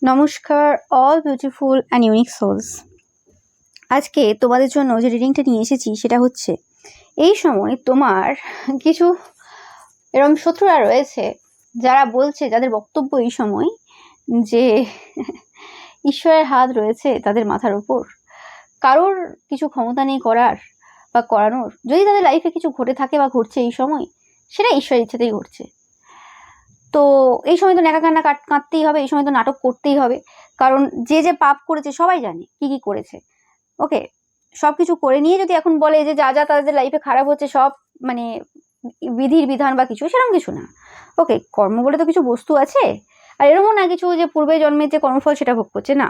নমস্কার all beautiful and unique souls. আজকে তোমাদের জন্য যে রিডিংটা নিয়ে এসেছি সেটা হচ্ছে, এই সময় তোমার কিছু এরকম শত্রুরা রয়েছে যারা বলছে, যাদের বক্তব্য এই সময় যে ঈশ্বরের হাত রয়েছে তাদের মাথার উপর, কারোর কিছু ক্ষমতা নেই করার বা করানোর। যদি তাদের লাইফে কিছু ঘটে থাকে বা ঘটছে এই সময়, সেটা ঈশ্বরের ইচ্ছাতেই ঘটছে। তো এই সময় তো ন্যাকা কান্না কাঁদতেই হবে, এই সময় তো নাটক করতেই হবে, কারণ যে যে পাপ করেছে সবাই জানে কি কি করেছে। ওকে, সব কিছু করে নিয়ে যদি এখন বলে যে যা যা তাদের লাইফে খারাপ হচ্ছে সব মানে বিধির বিধান বা কিছু, সেরকম কিছু না। ওকে, কর্ম বলে তো কিছু বস্তু আছে, আর এরকমও না কিছু যে পূর্বে জন্মের যে কর্মফল সেটা ভোগ করছে, না।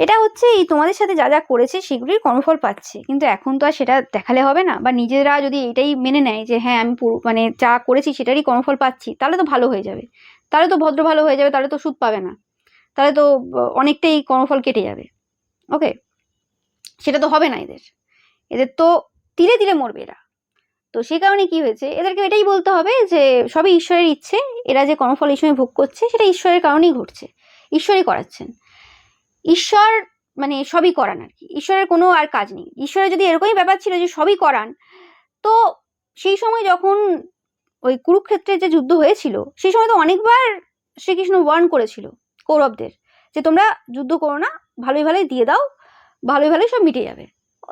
এটা হচ্ছে এই তোমাদের সাথে যা যা করেছে সেগুলির কর্মফল পাচ্ছে, কিন্তু এখন তো আর সেটা দেখালে হবে না। বা নিজেরা যদি এটাই মেনে নেয় যে হ্যাঁ আমি মানে যা করেছি সেটারই কর্মফল পাচ্ছি, তাহলে তো ভালো হয়ে যাবে, তাহলে তো ভদ্র ভালো হয়ে যাবে, তাহলে তো সুদ পাবে না, তাহলে তো অনেকটাই কর্মফল কেটে যাবে। ওকে, সেটা তো হবে না। এদের তো ধীরে ধীরে মরবে এরা। তো সেই কারণে কি হয়েছে, এদেরকে এটাই বলতে হবে যে সবই ঈশ্বরের ইচ্ছে, এরা যে কর্মফল এই সময় ভোগ করছে সেটা ঈশ্বরের কারণেই ঘটছে, ঈশ্বরই করাচ্ছেন। ঈশ্বর মানে সবই করান আর কি, ঈশ্বরের কোনো আর কাজ নেই। ঈশ্বরের যদি এরকমই ব্যাপার ছিল যে সবই করান, তো সেই সময় যখন ওই কুরুক্ষেত্রের যে যুদ্ধ হয়েছিল সেই সময় তো অনেকবার শ্রীকৃষ্ণ ওয়ার্ন করেছিল কৌরবদের যে তোমরা যুদ্ধ করো না, ভালোই ভালোই দিয়ে দাও, ভালোই ভালোই সব মিটে যাবে,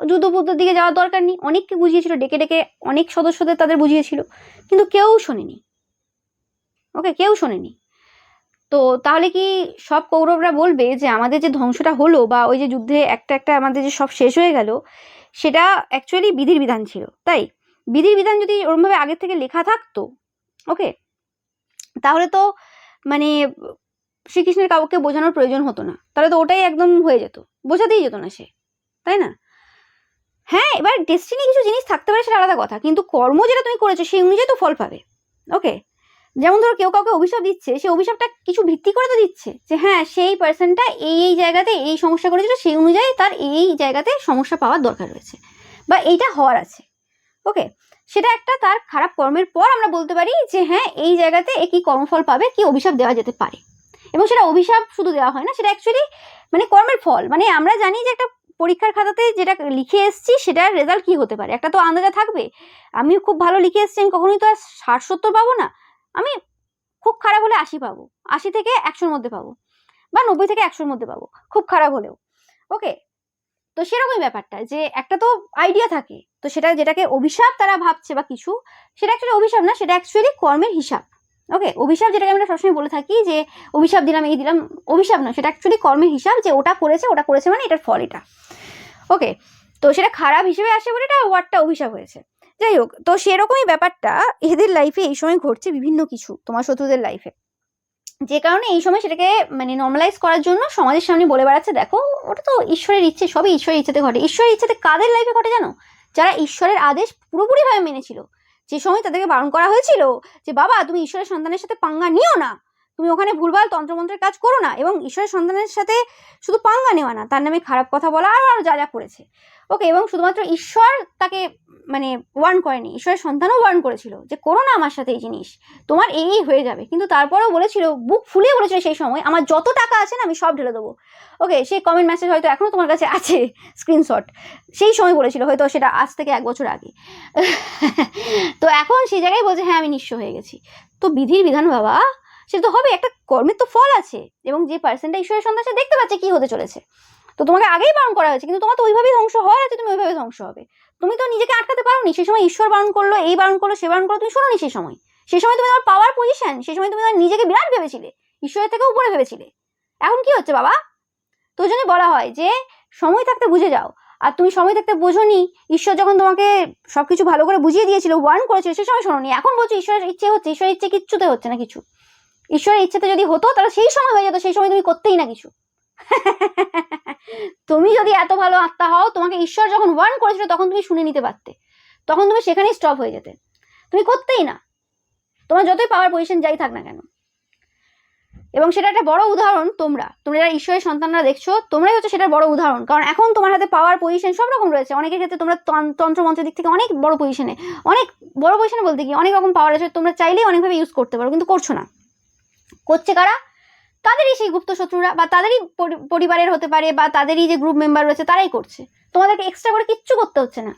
যুদ্ধপুদ্ধের দিকে যাওয়ার দরকার নেই। অনেককে বুঝিয়েছিল, ডেকে ডেকে অনেক সদস্যদের তাদের বুঝিয়েছিল, কিন্তু কেউ শোনেনি। ওকে, কেউ শোনেনি। তো তাহলে কি সব কৌরবরা বলবে যে আমাদের যে ধ্বংসটা হলো বা ওই যে যুদ্ধে একটা একটা আমাদের যে সব শেষ হয়ে গেল, সেটা অ্যাকচুয়ালি বিধির বিধান ছিল? তাই বিধির বিধান যদি ওরমভাবে আগের থেকে লেখা থাকতো, ওকে, তাহলে তো মানে শ্রীকৃষ্ণের কাউকে বোঝানোর প্রয়োজন হতো না, তাহলে তো ওটাই একদম হয়ে যেত, বোঝাতেই যেত না সে, তাই না? হ্যাঁ, এবার ডেস্টিনি কিছু জিনিস থাকতে পারে, সেটা আলাদা কথা, কিন্তু কর্ম যেটা তুমি করেছো সেই অনুযায়ী তো ফল পাবে। ওকে, যেমন ধরো কেউ কাউকে অভিশাপ দিচ্ছে, সেই অভিশাপটা কিছু ভিত্তি করে তো দিচ্ছে যে হ্যাঁ সেই পার্সনটা এই এই জায়গাতে এই সমস্যা করেছিল, সেই অনুযায়ী তার এই জায়গাতে সমস্যা পাওয়ার দরকার রয়েছে বা এইটা হওয়ার আছে। ওকে, সেটা একটা তার খারাপ কর্মের পর আমরা বলতে পারি যে হ্যাঁ এই জায়গাতে এ কি কর্মফল পাবে, কি অভিশাপ দেওয়া যেতে পারে। এবং সেটা অভিশাপ শুধু দেওয়া হয় না, সেটা অ্যাকচুয়ালি মানে কর্মের ফল। মানে আমরা জানি যে একটা পরীক্ষার খাতাতে যেটা লিখে এসেছি সেটার রেজাল্ট কি হতে পারে, একটা তো আন্দাজা থাকবে। আমি খুব ভালো লিখে এসেছি, আমি কখনোই তো আর 60-70 পাবো না। আমি খুব খারাপ হলে 80 পাবো, 80 থেকে 100-র মধ্যে পাবো, বা 90 থেকে 100-র মধ্যে পাবো, খুব খারাপ হলেও। ওকে, তো সেরকমই ব্যাপারটা যে একটা তো আইডিয়া থাকে, তো সেটা যেটাকে অভিশাপ তারা ভাবছে বা কিছু, সেটা অ্যাকচুয়ালি অভিশাপ না, সেটা অ্যাকচুয়ালি কর্মের হিসাব। ওকে, অভিশাপ যেটাকে আমরা সবসময় বলে থাকি যে অভিশাপ দিলাম এই দিলাম, অভিশাপ না, সেটা অ্যাকচুয়ালি কর্মের হিসাব, যে ওটা করেছে মানে এটার ফল এটা। ওকে, তো সেটা খারাপ হিসেবে আসে বলে এটা ওয়ার্ডটা অভিশাপ হয়েছে। যাই হোক, তো সেরকমই ব্যাপারটা এদের লাইফে এই সময় ঘটছে, বিভিন্ন কিছু তোমার শত্রুদের লাইফে, যে কারণে এই সময় সেটাকে মানে নর্মালাইজ করার জন্য সমাজের সামনে বলে বেড়াচ্ছে দেখো ওটা তো ঈশ্বরের ইচ্ছে, সবই ঈশ্বরের ইচ্ছেতে ঘটে। ঈশ্বরের ইচ্ছেতে কাদের লাইফে ঘটে জানো? যারা ঈশ্বরের আদেশ পুরোপুরিভাবে মেনেছিল। যে সময় তাদেরকে বারণ করা হয়েছিল যে বাবা তুমি ঈশ্বরের সন্তানের সাথে পাঙ্গা নিও না, তুমি ওখানে ভুলভাল তন্ত্রমন্ত্রের কাজ করো না, এবং ঈশ্বরের সন্তানের সাথে শুধু পাঙ্গা নেওয়া না, তার নামে খারাপ কথা বলা আর যা যা করেছে। ওকে, এবং শুধুমাত্র ঈশ্বর তাকে মানে ওয়ার্ন করেনি, ঈশ্বরের সন্তানও ওয়ার্ন করেছিল যে করো না আমার সাথে এই জিনিস, তোমার এই হয়ে যাবে। কিন্তু তারপরেও বলেছিল, বুক ফুলিয়ে বলেছিল সেই সময়, আমার যত টাকা আছে না আমি সব ঢেলে দেবো। ওকে, সেই কমেন্ট মেসেজ হয়তো এখনো তোমার কাছে আছে, স্ক্রিনশট। সেই সময় বলেছিল, হয়তো সেটা আজ থেকে 1 বছর আগে। তো এখন সেই জায়গায় বলছে হ্যাঁ আমি নিঃস্ব হয়ে গেছি। তো বিধির বিধান বাবা, সেটা তো হবে, একটা কর্মের তো ফল আছে, এবং যে পার্সনটা ঈশ্বরের সন্তান সে দেখতে পাচ্ছে কি হতে চলেছে। তো তোমাকে আগেই বারণ করা হয়েছে, কিন্তু তোমার তো ওইভাবেই ধ্বংস হওয়ার আছে, তুমি ওইভাবে ধ্বংস হবে। তুমি তো নিজেকে আটকাতে পারোনি, সেই সময় ঈশ্বর বারণ করলো, এই বারণ করলো, সে বারণ করলো, তুমি শোনোনি। সেই সময় তুমি তোমার পাওয়ার পজিশন, সেই সময় তুমি তোমার নিজেকে বিরাট ভেবেছিলে, ঈশ্বরের থেকে উপরে ভেবেছিলে। এখন কি হচ্ছে বাবা? তো ওই জন্য বলা হয় যে সময় থাকতে বুঝে যাও। আর তুমি সময় থাকতে বোঝোনি, ঈশ্বর যখন তোমাকে সবকিছু ভালো করে বুঝিয়ে দিয়েছিল, ওয়ার্ন করেছিল, সেই সময় শোনোনি। এখন বলছো ঈশ্বরের ইচ্ছে হচ্ছে, ঈশ্বরের ইচ্ছে কিচ্ছুতে হচ্ছে না কিছু। ঈশ্বরের ইচ্ছেতে যদি হতো তাহলে সেই সময় হয়ে যেত, সেই সময় তুমি করতেই না কিছু। তুমি যদি এত ভালো আত্মা হও, তোমাকে ঈশ্বর যখন ওয়ার্ন করেছিল তখন তুমি শুনে নিতে পারতে, তখন তুমি সেখানেই স্টপ হয়ে যেতে, তুমি করতেই না, তোমার যতই পাওয়ার পজিশন যাই থাক না কেন। এবং সেটা একটা বড় উদাহরণ, তোমরা যারা ঈশ্বরের সন্তানরা দেখছো, তোমরাই হচ্ছে সেটার বড় উদাহরণ। কারণ এখন তোমার হাতে পাওয়ার পজিশন সব রকম রয়েছে, অনেকের ক্ষেত্রে তোমরা তন্ত্রমন্ত্রের দিক থেকে অনেক বড় পজিশনে, বলতে কি অনেক রকম পাওয়ার আছে, তোমরা চাইলেই অনেকভাবে ইউজ করতে পারো, কিন্তু করছো না। করছে কারা? তাদেরই সেই গুপ্ত শত্রুরা বা তাদেরই পরিবারের হতে পারে বা তাদেরই যে গ্রুপ মেম্বার রয়েছে তারাই করছে, তোমাদেরকে এক্সট্রা করে কিচ্ছু করতে হচ্ছে না।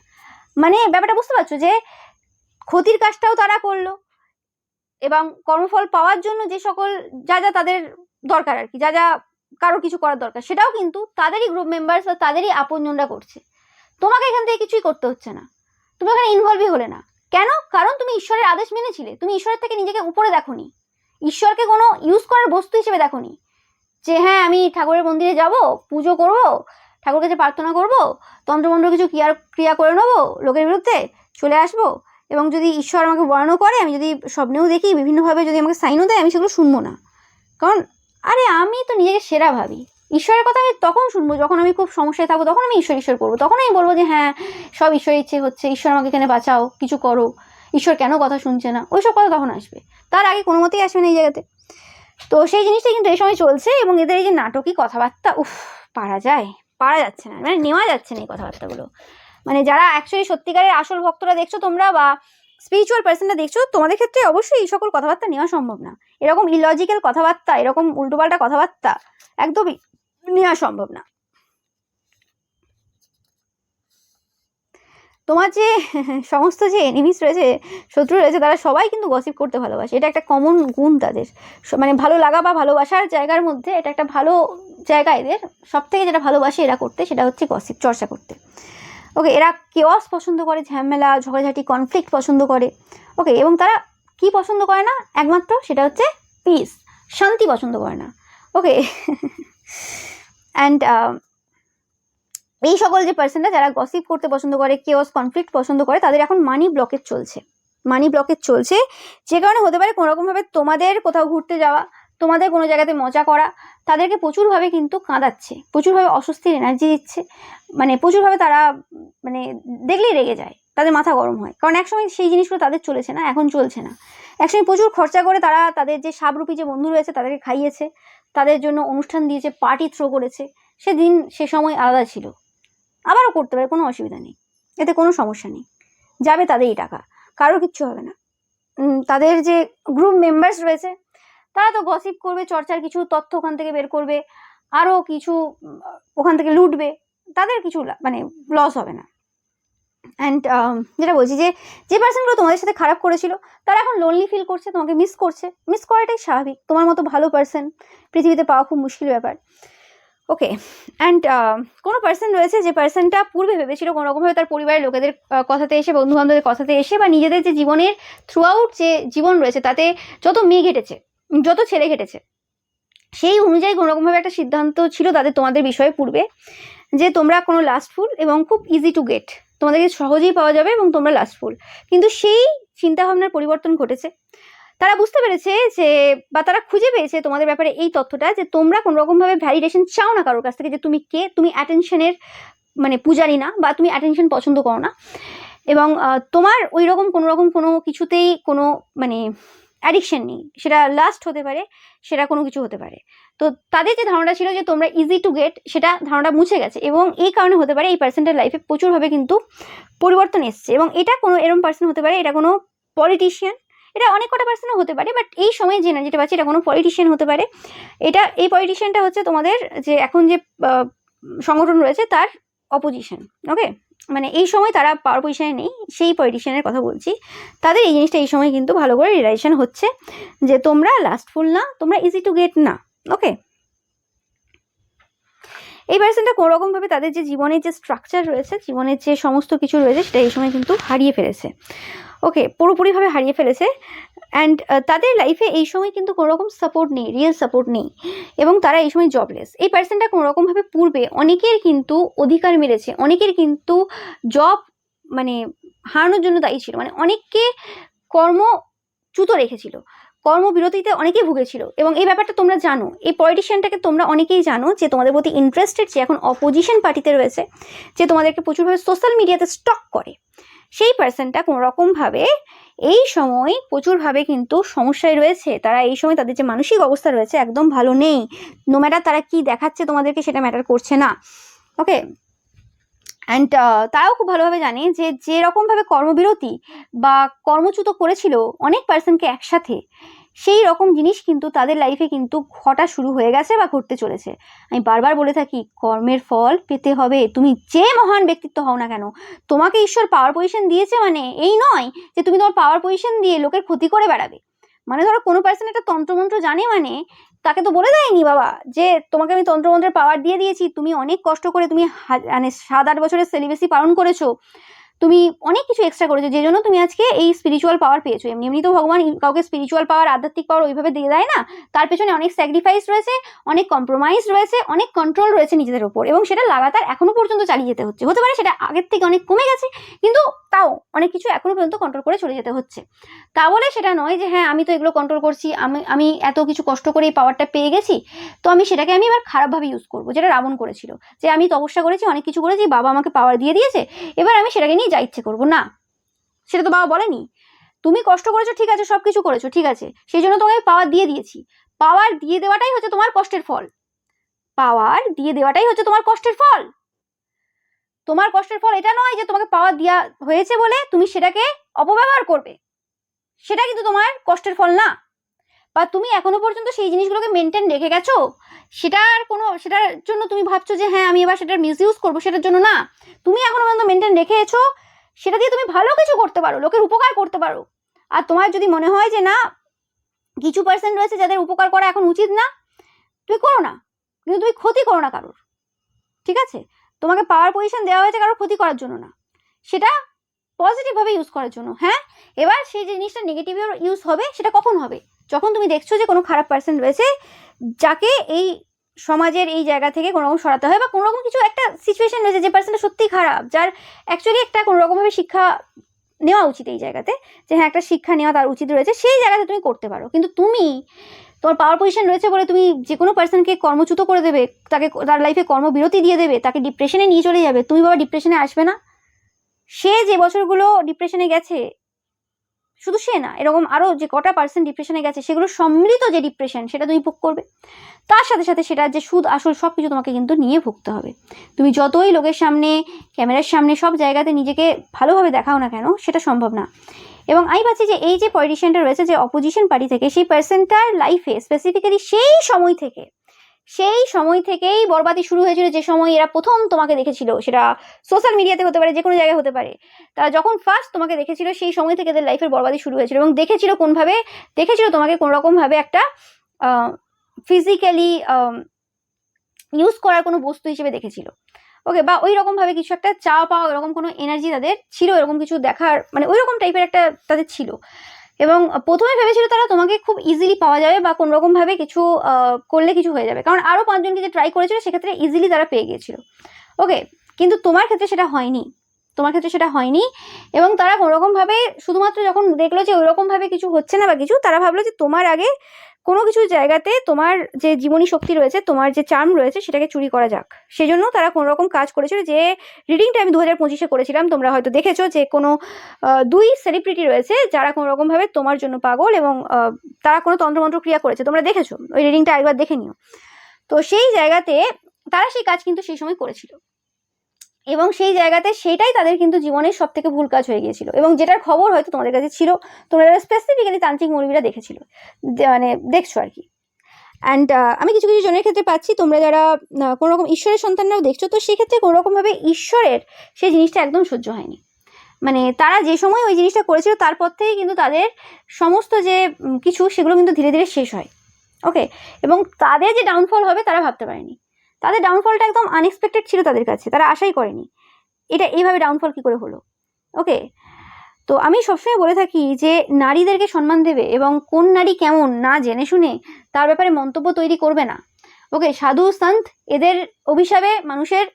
মানে ব্যাপারটা বুঝতে পারছো যে ক্ষতির কাজটাও তারা করলো এবং কর্মফল পাওয়ার জন্য যে সকল যা যা তাদের দরকার আর কি, যা যা কারো কিছু করার দরকার সেটাও কিন্তু তাদেরই গ্রুপ মেম্বার্স বা তাদেরই আপনজনরা করছে। তোমাকে এখান থেকে কিছুই করতে হচ্ছে না, তুমি এখানে ইনভলভই হলে না। কেন? কারণ তুমি ঈশ্বরের আদেশ মেনেছিলে, তুমি ঈশ্বরের থেকে নিজেকে উপরে দেখোনি, ঈশ্বরকে কোনো ইউজ করার বস্তু হিসেবে দেখোনি যে হ্যাঁ আমি ঠাকুরের মন্দিরে যাব, পুজো করব, ঠাকুর কাছে প্রার্থনা করব, তন্ত্রমন্ত্র কিছু ক্রিয়া করে নেবো, লোকের বিরুদ্ধে চলে আসবো, এবং যদি ঈশ্বর আমাকে বর্ণনা করে, আমি যদি স্বপ্নেও দেখি, বিভিন্নভাবে যদি আমাকে সাইনও দেয়, আমি সেগুলো শুনবো না। কারণ আরে আমি তো নিজেকে সেরা ভাবি, ঈশ্বরের কথা আমি তখন শুনবো যখন আমি খুব সমস্যায় থাকবো, তখন আমি ঈশ্বর ঈশ্বর করবো, তখন আমি বলবো যে হ্যাঁ সব ঈশ্বরের ইচ্ছে হচ্ছে, ঈশ্বর আমাকে এখানে বাঁচাও, কিছু করো, ঈশ্বর কেন কথা শুনছে না, ওইসব কথা তখন আসবে, তার আগে কোনো মতেই আসবে না এই জায়গাতে। তো সেই জিনিসটা কিন্তু এই সময় চলছে, এবং এদের এই যে নাটকী কথাবার্তা, উফ পারা যাচ্ছে না, মানে নেওয়া যাচ্ছে না এই কথাবার্তাগুলো। মানে যারা অ্যাকচুয়ালি সত্যিকারের আসল ভক্তরা দেখছো তোমরা, বা স্পিরিচুয়াল পার্সনটা দেখছো, তোমাদের ক্ষেত্রে অবশ্যই এই সকল কথাবার্তা নেওয়া সম্ভব না। এরকম ইলজিক্যাল কথাবার্তা, এরকম উল্টোপাল্টা কথাবার্তা একদমই নেওয়া সম্ভব না। তোমার যে সমস্ত যে এনিমিস রয়েছে, শত্রু রয়েছে, তারা সবাই কিন্তু গসিপ করতে ভালোবাসে, এটা একটা কমন গুণ তাদের, মানে ভালো লাগা বা ভালোবাসার জায়গার মধ্যে এটা একটা ভালো জায়গা এদের। সব থেকে যেটা ভালোবাসে এরা করতে, সেটা হচ্ছে গসিপ, চর্চা করতে। ওকে, এরা কেওয়াস পছন্দ করে, ঝামেলা ঝগড়াঝাটি কনফ্লিক্ট পছন্দ করে। ওকে, এবং তারা কি পছন্দ করে না একমাত্র, সেটা হচ্ছে পিস, শান্তি পছন্দ করে না। ওকে অ্যান্ড এই সকল যে পার্সনরা যারা গসিপ করতে পছন্দ করে, কেওয়াস কনফ্লিক্ট পছন্দ করে, তাদের এখন মানি ব্লকেজ চলছে, যে কারণে হতে পারে কোনোরকমভাবে তোমাদের কোথাও ঘুরতে যাওয়া, তোমাদের কোনো জায়গাতে মজা করা তাদেরকে প্রচুরভাবে কিন্তু কাঁদাচ্ছে, প্রচুরভাবে অস্বস্তির এনার্জি দিচ্ছে, মানে প্রচুরভাবে তারা মানে দেখলেই রেগে যায়, তাদের মাথা গরম হয়, কারণ একসময় সেই জিনিসগুলো তাদের চলেছে না, এখন চলছে না। একসময় প্রচুর খরচা করে তারা তাদের যে সাবরূপী যে বন্ধু রয়েছে তাদেরকে খাইয়েছে, তাদের জন্য অনুষ্ঠান দিয়েছে, পার্টি থ্রো করেছে, সেদিন সে সময় আলাদা ছিল, আবারও করতে পারে, কোনো অসুবিধা নেই, এতে কোনো সমস্যা নেই, যাবে তাদেরই টাকা, কারোর কিচ্ছু হবে না। তাদের যে গ্রুপ মেম্বার্স রয়েছে তারা তো গসিপ করবে, চর্চার কিছু তথ্য ওখান থেকে বের করবে, আরও কিছু ওখান থেকে লুটবে, তাদের কিছু মানে লস হবে না। অ্যান্ড যেটা বলছি যে পার্সনগুলো তোমাদের সাথে খারাপ করেছিল তারা এখন লোনলি ফিল করছে, তোমাকে মিস করাটাই স্বাভাবিক, তোমার মতো ভালো পার্সন পৃথিবীতে পাওয়া খুব মুশকিল ব্যাপার। ওকে, অ্যান্ড কোনো পার্সন রয়েছে যে পার্সনটা পূর্বে ভেবেছিল কোনোরকমভাবে তার পরিবারের লোকেদের কথাতে এসে, বন্ধুবান্ধবের কথাতে এসে, বা নিজেদের যে জীবনের থ্রু আউট যে জীবন রয়েছে তাতে যত মেয়ে ঘেটেছে, যত ছেলে ঘেটেছে, সেই অনুযায়ী কোনোরকমভাবে একটা সিদ্ধান্ত ছিল তাদের তোমাদের বিষয়ে পূর্বে, যে তোমরা কোনো লাস্টফুল এবং খুব ইজি টু গেট, তোমাদেরকে সহজেই পাওয়া যাবে এবং তোমরা লাস্টফুল। কিন্তু সেই চিন্তাভাবনার পরিবর্তন ঘটেছে, তারা বুঝতে পেরেছে যে, বা তারা খুঁজে পেয়েছে তোমাদের ব্যাপারে এই তথ্যটা, যে তোমরা কোনোরকমভাবে ভ্যালিডেশন চাও না কারোর কাছ থেকে, যে তুমি কে, তুমি অ্যাটেনশনের মানে পূজারি না, বা তুমি অ্যাটেনশন পছন্দ করো না, এবং তোমার ওই রকম কোনো কিছুতেই কোনো মানে অ্যাডিকশন নেই, সেটা লাস্ট হতে পারে, সেটা কোনো কিছু হতে পারে। তো তাদের যে ধারণা ছিল যে তোমরা ইজি টু গেট, সেটা ধারণা মুছে গেছে, এবং এই কারণে হতে পারে এই পার্সনটার লাইফে প্রচুরভাবে কিন্তু পরিবর্তন এসছে। এবং এটা কোনো এরকম পার্সন হতে পারে, এটা কোনো পলিটিশিয়ান, এটা অনেক কটা পার্সনও হতে পারে, বাট এই সময় যে যেটা পাচ্ছি এটা কোনো পলিটিশিয়ান হতে পারে। এই পলিটিশিয়ানটা হচ্ছে তোমাদের যে এখন যে সংগঠন রয়েছে তার অপোজিশন। ওকে, মানে এই সময় তারা পাওয়ার পজিশনে নেই, সেই পলিটিশিয়ানের কথা বলছি। তাদের এই জিনিসটা এই সময় কিন্তু ভালো করে রিয়েলাইজেশন হচ্ছে যে তোমরা লাস্টফুল না, তোমরা ইজি টু গেট না। ওকে, এই পার্সনটা কোনোরকমভাবে তাদের যে জীবনের যে স্ট্রাকচার রয়েছে, জীবনের যে সমস্ত কিছু রয়েছে, সেটা এই সময় কিন্তু হারিয়ে ফেলেছে। ওকে, পুরোপুরিভাবে হারিয়ে ফেলেছে। অ্যান্ড তাদের লাইফে এই সময় কিন্তু কোনোরকম সাপোর্ট নেই, রিয়েল সাপোর্ট নেই, এবং তারা এই সময় জবলেস। এই পার্সনটা কোনোরকমভাবে পূর্বে অনেকের কিন্তু অধিকার মেরেছে, অনেকের কিন্তু জব মানে হারানোর জন্য দায়ী ছিল, মানে অনেককে কর্মচ্যুত রেখেছিল, কর্মবিরতিতে অনেকেই ভুগেছিল। এবং এই ব্যাপারটা তোমরা জানো, এই পলিটিশিয়ানটাকে তোমরা অনেকেই জানো, যে তোমাদের প্রতি ইন্টারেস্টেড, যে এখন অপোজিশন পার্টিতে রয়েছে, যে তোমাদেরকে প্রচুরভাবে সোশ্যাল মিডিয়াতে স্টক করে, সেই পার্সনটা কোনোরকমভাবে এই সময় প্রচুরভাবে কিন্তু সমস্যায় রয়েছে। তারা এই সময় তাদের যে মানসিক অবস্থা রয়েছে একদম ভালো নেই, নো ম্যাটার তারা কি দেখাচ্ছে তোমাদেরকে, সেটা ম্যাটার করছে না। ওকে, অ্যান্ড তারাও খুব ভালোভাবে জানে যে যেরকমভাবে কর্মবিরতি বা কর্মচ্যুত করেছিল অনেক পার্সনকে একসাথে, সেই রকম জিনিস কিন্তু তাদের লাইফে কিন্তু ঘটা শুরু হয়ে গেছে বা ঘটতে চলেছে। আমি বারবার বলে থাকি, কর্মের ফল পেতে হবে। তুমি যে মহান ব্যক্তিত্ব হও না কেন, তোমাকে ঈশ্বর পাওয়ার পজিশন দিয়েছে মানে এই নয় যে তুমি তোমার পাওয়ার পজিশন দিয়ে লোকের ক্ষতি করে বেড়াবে। মানে ধরো কোনো পার্সন একটা তন্ত্রমন্ত্র জানে, মানে তাকে তো বলে দেয়নি বাবা যে তোমাকে আমি তন্ত্রমন্ত্রের পাওয়ার দিয়ে দিয়েছি, তুমি অনেক কষ্ট করে তুমি মানে 7-8 বছরের সেলিবেসি পালন করেছো, তুমি অনেক কিছু এক্সট্রা করেছো, যে জন্য তুমি আজকে এই স্পিরিচুয়াল পাওয়ার পেয়েছো। এমনি এমনি তো ভগবান কাউকে স্পিরিচুয়াল পাওয়ার, আধ্যাত্মিক পাওয়ার ওইভাবে দিয়ে দেয় না। তার পেছনে অনেক স্যাক্রিফাইস রয়েছে, অনেক কম্প্রোমাইজ রয়েছে, অনেক কন্ট্রোল রয়েছে নিজেদের ওপর, এবং সেটা লাগাতার এখনো পর্যন্ত চালিয়ে যেতে হচ্ছে। হতে পারে সেটা আগের থেকে অনেক কমে গেছে, কিন্তু তাও অনেক কিছু এখনো পর্যন্ত কন্ট্রোল করে চলে যেতে হচ্ছে। তা বলে সেটা নয় যে হ্যাঁ আমি তো এগুলো কন্ট্রোল করছি, আমি এত কিছু কষ্ট করে এই পাওয়ারটা পেয়ে গেছি, তো সেটাকে আমি এবার খারাপভাবে ইউজ করবো, যেটা রাবণ করেছিল, যে আমি তপস্যা করেছি, অনেক কিছু করেছি, বাবা আমাকে পাওয়ার দিয়ে দিয়েছে, এবার আমি সেটাকে নিয়ে যা ইচ্ছে করবো। না, সেটা তো বাবা বলেনি। তুমি কষ্ট করেছো ঠিক আছে, সবকিছু করেছো ঠিক আছে, সেই জন্য তোমাকে পাওয়ার দিয়ে দিয়েছি। পাওয়ার দিয়ে দেওয়াটাই হচ্ছে তোমার কষ্টের ফল। পাওয়ার দিয়ে দেওয়াটাই হচ্ছে তোমার কষ্টের ফল। তোমার কষ্টের ফল এটা নয় যে তোমাকে পাওয়ার দেওয়া হয়েছে বলে তুমি সেটাকে অপব্যবহার করবে, সেটা কিন্তু তোমার কষ্টের ফল না। বা তুমি এখনো পর্যন্ত সেই জিনিসগুলোকে মেনটেন রেখে গেছো, সেটার জন্য তুমি ভাবছো যে হ্যাঁ আমি এবার সেটার মিসইউজ করবো, সেটার জন্য না। তুমি এখনো পর্যন্ত মেনটেন রেখেছো, সেটা দিয়ে তুমি ভালো কিছু করতে পারো, লোকের উপকার করতে পারো। আর তোমার যদি মনে হয় যে না, কিছু পার্সেন্ট রয়েছে যাদের উপকার করা এখন উচিত না, তুমি করো না, কিন্তু তুমি ক্ষতি করো না কারোর। ঠিক আছে? তোমাকে পাওয়ার পজিশন দেওয়া হয়েছে কারোর ক্ষতি করার জন্য না, সেটা পজিটিভভাবে ইউজ করার জন্য। হ্যাঁ, এবার সেই জিনিসটা নেগেটিভ ইউজ হবে, সেটা কখন হবে? যখন তুমি দেখছো যে কোনো খারাপ পার্সন রয়েছে, যাকে এই সমাজের এই জায়গা থেকে কোনো রকম সরাতে হয়, বা কোনো রকম কিছু একটা সিচুয়েশন রয়েছে যে পার্সনটা সত্যিই খারাপ, যার অ্যাকচুয়ালি একটা কোনো রকমভাবে শিক্ষা নেওয়া উচিত এই জায়গাতে, যে হ্যাঁ একটা শিক্ষা নেওয়া তার উচিত রয়েছে, সেই জায়গাতে তুমি করতে পারো। কিন্তু তুমি তোমার পাওয়ার পজিশন রয়েছে বলে তুমি যে কোনো পার্সনকে কর্মচ্যুত করে দেবে, তার লাইফে কর্মবিরতি দিয়ে দেবে, তাকে ডিপ্রেশনে নিয়ে চলে যাবে। তুমি বাবা ডিপ্রেশনে আসবে না? সে যে বছরগুলো ডিপ্রেশনে গেছে, শুধু সে না, এরকম আরো যে কটা পার্সেন্ট ডিপ্রেশনে গেছে, সেগুলো সম্মিলিত যে ডিপ্রেশন, সেটা তুমি ভোগ করবে। তার সাথে সাথে সেটা যে সুদ আসল সব কিছু তোমাকে কিন্তু নিয়ে ভুগতে হবে। তুমি যতই লোকের সামনে, ক্যামেরার সামনে, সব জায়গাতে নিজেকে ভালোভাবে দেখাও না কেন, সেটা সম্ভব না। এবং আমি ভাবছি যে এই যে পলিটিশিয়ানটা রয়েছে, যে অপোজিশন পার্টি থেকে, সেই পার্সনটার লাইফে স্পেসিফিক্যালি সেই সময় থেকেই বরবাদি শুরু হয়েছিল। যে সময় এরা প্রথম তোমাকে দেখেছিল, সেটা সোশ্যাল মিডিয়াতে হতে পারে, যে কোনো জায়গায় হতে পারে, তারা যখন ফার্স্ট তোমাকে দেখেছিল, সেই সময় থেকে এদের লাইফের বরবাদি শুরু হয়েছিল। এবং দেখেছিল কোনভাবে, দেখেছিল তোমাকে কোনো রকমভাবে একটা ফিজিক্যালি ইউজ করার কোনো বস্তু হিসেবে দেখেছিল। ওকে, বা ওই রকমভাবে কিছু একটা চাওয়া পাওয়া, এরকম কোনো এনার্জি তাদের ছিল, এরকম কিছু দেখার, মানে ওই রকম টাইপের একটা তাদের ছিল। এবং প্রথমে ভেবেছিল তারা তোমাকে খুব ইজিলি পাওয়া যাবে, বা কোনো রকমভাবে কিছু করলে কিছু হয়ে যাবে, কারণ আরও 5 জনকে যে ট্রাই করেছিল সেক্ষেত্রে ইজিলি তারা পেয়ে গিয়েছিল। ওকে, কিন্তু তোমার ক্ষেত্রে সেটা হয়নি। এবং তারা কোনোরকমভাবে শুধুমাত্র যখন দেখলো যে ওইরকমভাবে কিছু হচ্ছে না বা কিছু, তারা ভাবলো যে তোমার আগে কোনো কিছু জায়গাতে তোমার যে জীবনী শক্তি রয়েছে, তোমার যে চার্ম রয়েছে, সেটাকে চুরি করা যাক। সেজন্য তারা কোনো রকম কাজ করেছিল। যে রিডিংটা আমি 2025-এ করেছিলাম, তোমরা হয়তো দেখেছো যে কোনো 2 সেলিব্রিটি রয়েছে যারা কোনো রকমভাবে তোমার জন্য পাগল, এবং তারা কোনো তন্ত্রমন্ত্র ক্রিয়া করেছে, তোমরা দেখেছো, ওই রিডিংটা একবার দেখে নিও। তো সেই জায়গাতে তারা সেই কাজ কিন্তু সেই সময় করেছিল, এবং সেই জায়গাতে সেটাই তাদের কিন্তু জীবনের সব থেকে ভুল কাজ হয়ে গিয়েছিল। এবং যেটার খবর হয়তো তোমাদের কাছে ছিল, তোমরা স্পেসিফিক্যালি তান্ত্রিক মুরগিরা দেখেছিল, মানে দেখছো আর কি। অ্যান্ড আমি কিছু কিছু জনের ক্ষেত্রে পাচ্ছি, তোমরা যারা কোনো রকম ঈশ্বরের সন্তানরাও দেখছো, তো সেক্ষেত্রে কোনো রকমভাবে ঈশ্বরের সেই জিনিসটা একদম সহ্য হয়নি। মানে তারা যে সময় ওই জিনিসটা করেছিল, তারপর থেকেই কিন্তু তাদের সমস্ত যে কিছু, সেগুলো কিন্তু ধীরে ধীরে শেষ হয়। ওকে, এবং তাদের যে ডাউনফল হবে তারা ভাবতে পারেনি। তাদের ডাউনফলটা একদম আনএক্সপেক্টেড ছিল তাদের কাছে, তারা আশাই করেনি এটা এইভাবে ডাউনফল কি করে হলো। ওকে, তো আমি সবসময় বলে থাকি যে নারীদেরকে সম্মান দেবে, এবং কোন নারী কেমন না জেনে শুনে তার ব্যাপারে মন্তব্য তৈরি করবে না। ওকে, সাধু সন্ত এদের অভিশাপে মানুষের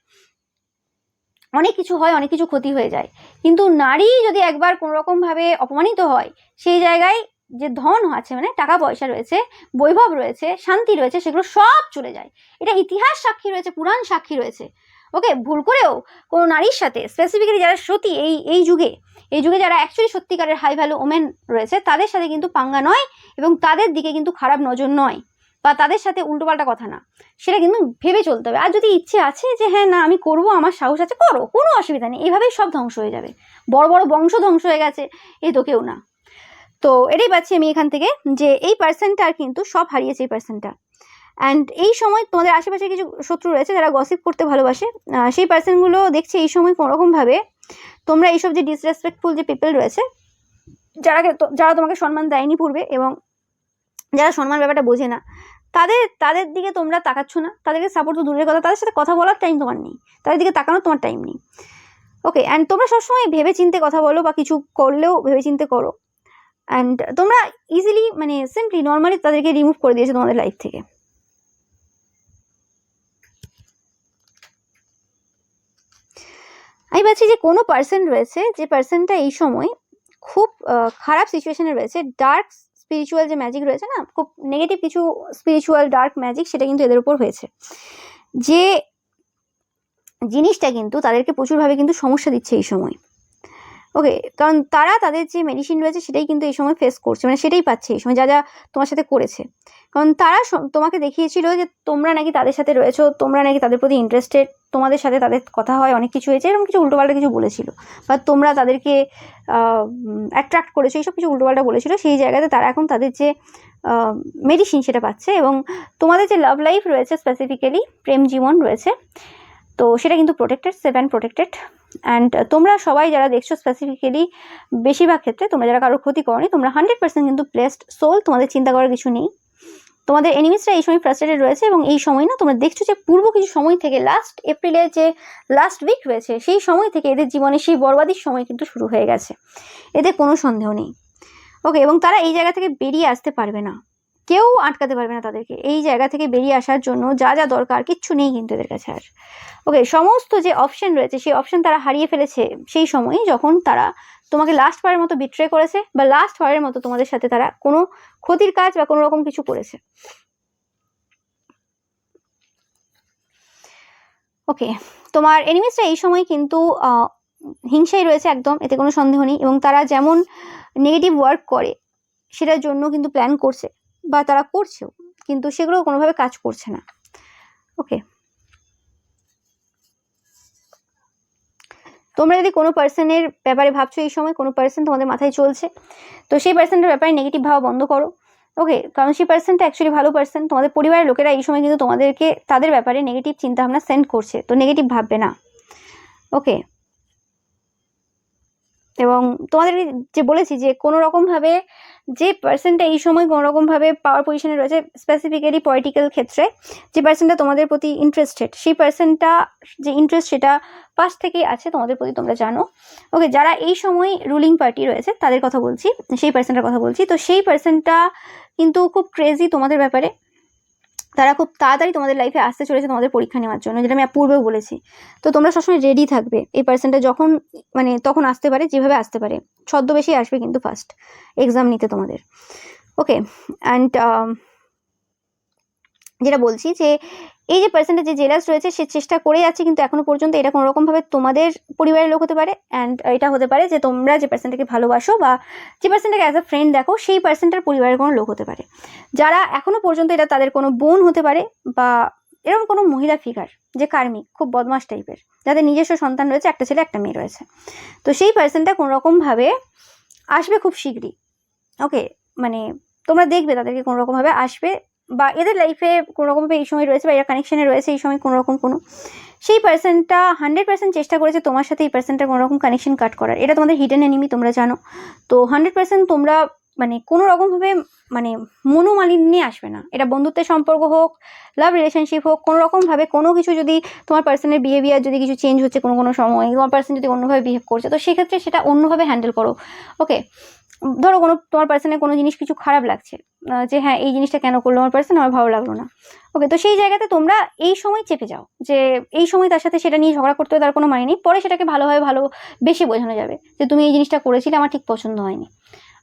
অনেক কিছু হয়, অনেক কিছু ক্ষতি হয়ে যায়, কিন্তু নারী যদি একবার কোনো রকমভাবে অপমানিত হয়, সেই জায়গায় যে ধন আছে, মানে টাকা পয়সা রয়েছে, বৈভব রয়েছে, শান্তি রয়েছে, সেগুলো সব চলে যায়। এটা ইতিহাস সাক্ষী রয়েছে, পুরাণ সাক্ষী রয়েছে। ওকে, ভুল করেও কোনো নারীর সাথে, স্পেসিফিক্যালি যারা সতী, এই যুগে যারা অ্যাকচুয়ালি সত্যিকারের হাই ভ্যালু ওমেন রয়েছে, তাদের সাথে কিন্তু পাঙ্গা নয়, এবং তাদের দিকে কিন্তু খারাপ নজর নয়, বা তাদের সাথে উল্টোপাল্টা কথা না, সেটা কিন্তু ভেবে চলতে হবে। আর যদি ইচ্ছে আছে যে হ্যাঁ না আমি করবো, আমার সাহস আছে, করো, কোনো অসুবিধা নেই। এইভাবেই সব ধ্বংস হয়ে যাবে, বড় বড় বংশ ধ্বংস হয়ে গেছে, এই তো কেউ না। তো এটাই পাচ্ছি আমি এখান থেকে, যে এই পার্সনটার কিন্তু সব হারিয়েছে এই পার্সনটা। অ্যান্ড এই সময় তোমাদের আশেপাশে কিছু শত্রু রয়েছে যারা গসিপ করতে ভালোবাসে, সেই পার্সনগুলো দেখছি এই সময় কোনোরকমভাবে তোমরা এইসব যে ডিসরেসপেক্টফুল যে পিপল রয়েছে, যারা তোমাকে সম্মান দেয়নি পূর্বে এবং যারা সম্মান ব্যাপারটা বোঝে না, তাদের দিকে তোমরা তাকাচ্ছ না, তাদেরকে সাপোর্ট তো দূরের কথা, তাদের সাথে কথা বলার টাইম তোমার নেই, তাদের দিকে তাকানোর তোমার টাইম নেই। ওকে, অ্যান্ড তোমরা সবসময় ভেবে চিন্তে কথা বলো, বা কিছু করলেও ভেবে চিন্তে করো, অ্যান্ড তোমরা ইজিলি মানে সিম্পলি নর্মালি তাদেরকে রিমুভ করে দিয়েছো তোমাদের লাইফ থেকে। আমি পাচ্ছি যে কোনো পার্সন রয়েছে, যে পার্সনটা এই সময় খুব খারাপ সিচুয়েশনে রয়েছে। ডার্ক স্পিরিচুয়াল যে ম্যাজিক রয়েছে না, খুব নেগেটিভ কিছু স্পিরিচুয়াল ডার্ক ম্যাজিক, সেটা কিন্তু এদের উপর হয়েছে, যে জিনিসটা কিন্তু তাদেরকে প্রচুরভাবে কিন্তু সমস্যা দিচ্ছে এই সময়। ওকে, কারণ তারা তাদের যে মেডিসিন রয়েছে সেটাই কিন্তু এই সময় ফেস করছে, মানে সেটাই পাচ্ছে এই সময়, যা যা তোমার সাথে করেছে। কারণ তারা তোমাকে দেখিয়েছিল যে তোমরা নাকি তাদের সাথে রয়েছো, তোমরা নাকি তাদের প্রতি ইন্টারেস্টেড, তোমাদের সাথে তাদের কথা হয়, অনেক কিছু হয়েছে, এরকম কিছু উল্টোপাল্টা কিছু বলেছিল, বা তোমরা তাদেরকে অ্যাট্রাক্ট করেছো, এইসব কিছু উল্টোপাল্টা বলেছিল। সেই জায়গাতে তারা এখন তাদের যে মেডিসিন সেটা পাচ্ছে, এবং তোমাদের যে লাভ লাইফ রয়েছে, স্পেসিফিক্যালি প্রেম জীবন রয়েছে, তো সেটা কিন্তু protected, save and protected. And তোমরা সবাই যারা দেখছো, স্পেসিফিক্যালি বেশিরভাগ ক্ষেত্রে তোমরা যারা কারোর ক্ষতি করনি, তোমরা 100% কিন্তু ব্লেসড সোল, তোমাদের চিন্তা করার কিছু নেই। তোমাদের এনিমিসরা এই সময় ফ্রাস্ট্রেটেড রয়েছে, এবং এই সময় না তোমরা দেখছো যে পূর্ব কিছু সময় থেকে, লাস্ট এপ্রিলের যে লাস্ট উইক রয়েছে, সেই সময় থেকে এদের জীবনে সেই বরবাদির সময় কিন্তু শুরু হয়ে গেছে, এতে কোনো সন্দেহ নেই। ওকে, এবং তারা এই জায়গা থেকে বেরিয়ে আসতে পারবে না, কেউ আটকাতে পারবে না তাদেরকে এই জায়গা থেকে বেরিয়ে আসার জন্য। যা যা দরকার কিচ্ছু নেই কিন্তু এদের কাছে আর। ওকে, সমস্ত যে অপশন রয়েছে সেই অপশন তারা হারিয়ে ফেলেছে সেই সময়, যখন তারা তোমাকে লাস্ট বারের মতো বিট্রে করেছে, বা লাস্ট বারের মতো তোমাদের সাথে তারা কোনো ক্ষতির কাজ বা কোনো রকম কিছু করেছে। ওকে, তোমার এনিমিসরা এই সময় কিন্তু হিংসাই রয়েছে একদম, এতে কোনো সন্দেহ নেই, এবং তারা যেমন নেগেটিভ ওয়ার্ক করে সেটার জন্য কিন্তু প্ল্যান করছে, বা তারা করছেও, কিন্তু সেগুলো কোনোভাবে কাজ করছে না। ওকে, তোমরা যদি কোনো পার্সনের ব্যাপারে ভাবছো এই সময়, কোনো পার্সন তোমাদের মাথায় চলছে, তো সেই পার্সনটার ব্যাপারে নেগেটিভ ভাবা বন্ধ করো। ওকে, কারণ সেই পার্সনটা অ্যাকচুয়ালি ভালো পার্সন। তোমাদের পরিবারের লোকেরা এই সময় কিন্তু তোমাদেরকে তাদের ব্যাপারে নেগেটিভ চিন্তাভাবনা সেন্ড করছে, তো নেগেটিভ ভাববে না। ওকে, এবং তোমাদের যে বলেছি যে কোনো রকমভাবে যে পার্সনটা এই সময় কোনো রকমভাবে পাওয়ার পজিশনে রয়েছে, স্পেসিফিক্যালি পলিটিক্যাল ক্ষেত্রে যে পার্সনটা তোমাদের প্রতি ইন্টারেস্টেড, সেই পার্সনটা যে ইন্টারেস্ট সেটা পাশ থেকেই আছে তোমাদের প্রতি, তোমরা জানো। ওকে, যারা এই সময় রুলিং পার্টি রয়েছে তাদের কথা বলছি, সেই পার্সনটার কথা বলছি। তো সেই পার্সনটা কিন্তু খুব ক্রেজি তোমাদের ব্যাপারে, তারা খুব তাড়াতাড়ি তোমাদের লাইফে আসতে চলেছে তোমাদের পরীক্ষা নেওয়ার জন্য, যেটা আমি পূর্বেও বলেছি। তো তোমরা সবসময় রেডি থাকবে, এই পার্সনটা যখন মানে তখন আসতে পারে, যেভাবে আসতে পারে, ছদ্মবেশী আসবে কিন্তু ফার্স্ট এক্সাম নিতে তোমাদের। ওকে, অ্যান্ড যেটা বলছি যে এই যে পার্সনটা যে জেলাস রয়েছে, সে চেষ্টা করে যাচ্ছে, কিন্তু এখনো পর্যন্ত এটা কোনো রকমভাবে তোমাদের পরিবারের লোক হতে পারে, অ্যান্ড এটা হতে পারে যে তোমরা যে পার্সনটাকে ভালোবাসো বা যে পার্সনটাকে অ্যাজ আ ফ্রেন্ড দেখো, সেই পার্সনটার পরিবারের কোনো লোক হতে পারে, যারা এখনো পর্যন্ত এটা তাদের কোনো বোন হতে পারে, বা এরকম কোনো মহিলা ফিগার যে কার্মিক, খুব বদমাস টাইপের, যাদের নিজস্ব সন্তান রয়েছে, একটা ছেলে একটা মেয়ে রয়েছে। তো সেই পার্সনটা কোনো রকমভাবে আসবে খুব শীঘ্রই। ওকে, মানে তোমরা দেখবে তাদেরকে কোনো রকমভাবে আসবে, বা এদের লাইফে কোনো রকমভাবে এই সময় রয়েছে, বা এরা কানেকশনে রয়েছে এই সময় কোনো রকম কোনো, সেই পার্সনটা 100% চেষ্টা করেছে তোমার সাথে এই পার্সনটার কোনো রকম কানেকশন কাট করার। এটা তোমাদের হিডেন এনিমি, তোমরা জানো। তো 100% তোমরা মানে কোনো রকমভাবে মানে মনোমালিন্যে আসবে না, এটা বন্ধুত্বের সম্পর্ক হোক, লাভ রিলেশনশিপ হোক, কোনো রকমভাবে কোনো কিছু যদি তোমার পার্সনের বিহেভিয়ার যদি কিছু চেঞ্জ হচ্ছে কোনো কোনো সময়, তোমার পার্সন যদি অন্যভাবে বিহেভ করছে, তো সেক্ষেত্রে সেটা অন্যভাবে হ্যান্ডেল করো। ওকে, ধরো কোনো তোমার পার্সনের কোনো জিনিস কিছু খারাপ লাগছে, যে হ্যাঁ এই জিনিসটা কেন করলো আমার পার্সন, আমার ভালো লাগলো না। ওকে, তো সেই জায়গাতে তোমরা এই সময় চেপে যাও, যে এই সময় তার সাথে সেটা নিয়ে ঝগড়া করতে তার কোনো মানে নেই, পরে সেটাকে ভালোভাবে ভালো বেশি বোঝানো যাবে যে তুমি এই জিনিসটা করেছিলে, আমার ঠিক পছন্দ হয়নি।